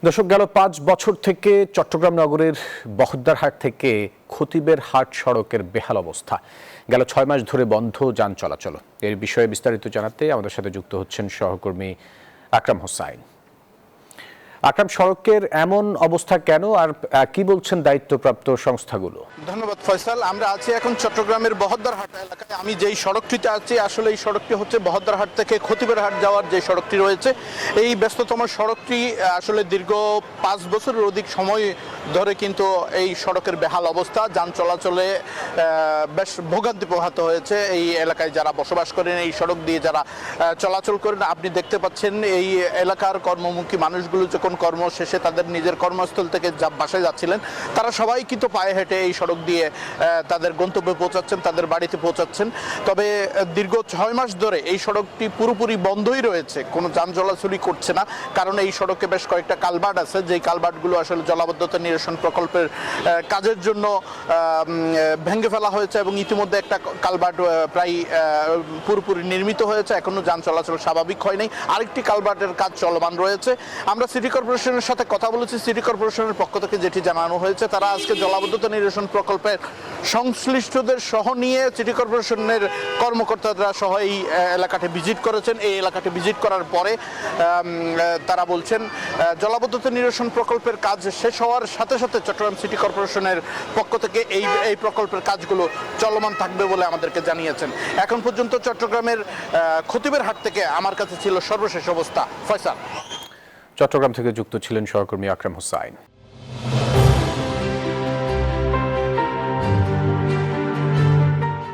দর্শক, গেল ৫ বছর থেকে চট্টগ্রাম নগরের বহদ্দারহাট থেকে খতিবের হাট সড়কের বেহাল অবস্থা। গেল ৬ মাস ধরে বন্ধ যান চলাচল। এর বিষয়ে বিস্তারিত জানাতে আমাদের সাথে যুক্ত হচ্ছেন সহকর্মী আকরাম হোসাইন। আকরাম, সড়কের এমন অবস্থা কেন, আর কি বলছেন দায়িত্বপ্রাপ্ত সংস্থাগুলো? ধন্যবাদ ফয়সাল। আমরা আছি এখন চট্টগ্রামের বহদ্দারহাট এলাকায়। আমি যেই সড়কটিতে আছি, আসলে এই সড়কটি হচ্ছে বহদ্দারহাট থেকে খতিবের হাট যাওয়ার যে সড়কটি রয়েছে। এই ব্যস্ততম সড়কটি আসলে দীর্ঘ ৫ বছরের অধিক সময় ধরে কিন্তু এই সড়কের বেহাল অবস্থা। যান চলাচলে বেশ ভোগান্তি পোহাতে হয়েছে এই এলাকায় যারা বসবাস করেন, এই সড়ক দিয়ে যারা চলাচল করেন। আপনি দেখতে পাচ্ছেন এই এলাকার কর্মমুখী মানুষগুলো যখন কর্ম শেষে তাদের নিজের কর্মস্থল থেকে বাসায় যাচ্ছিলেন, তারা সবাই কিন্তু পায়ে হেঁটে এই সড়ক দিয়ে তাদের গন্তব্যে পৌঁছাচ্ছেন, তাদের বাড়িতে পৌঁছাচ্ছেন। তবে দীর্ঘ ৬ মাস ধরে এই সড়কটি পুরোপুরি বন্ধই রয়েছে, কোনো যান চলাচলই করছে না। কারণ এই সড়কে বেশ কয়েকটা কালভার্ট আছে, যেই কালভার্টগুলো আসলে জলাবদ্ধতা নিরসন প্রকল্পের কাজের জন্য ভেঙে ফেলা হয়েছে এবং ইতিমধ্যে একটা কালভার্ট প্রায় পুরোপুরি নির্মিত হয়েছে, এখনো যান চলাচল স্বাভাবিক হয়নি। আরেকটি কালভার্টের কাজ চলমান রয়েছে। আমরা সিটি কর্পোরেশনের সাথে কথা বলেছি। সিটি কর্পোরেশনের পক্ষ থেকে যেটি জানানো হয়েছে, তারা আজকে জলাবদ্ধতা নিরসন প্রকল্পের সংশ্লিষ্টদের সহ নিয়ে সিটি কর্পোরেশনের কর্মকর্তারা সহ এই এলাকাটি ভিজিট করেছেন। এই এলাকাটি ভিজিট করার পরে তারা বলছেন জলাবদ্ধতা নিরসন প্রকল্পের কাজ শেষ হওয়ার সাথে সাথে চট্টগ্রাম সিটি কর্পোরেশনের পক্ষ থেকে এই প্রকল্পের কাজগুলো চলমান থাকবে বলে আমাদেরকে জানিয়েছেন। এখন পর্যন্ত চট্টগ্রামের খতিবের হাট থেকে আমার কাছে ছিল সর্বশেষ অবস্থা। ফয়সাল। চট্টগ্রাম থেকে যুক্ত ছিলেন সহকর্মী আকরাম হোসাইন।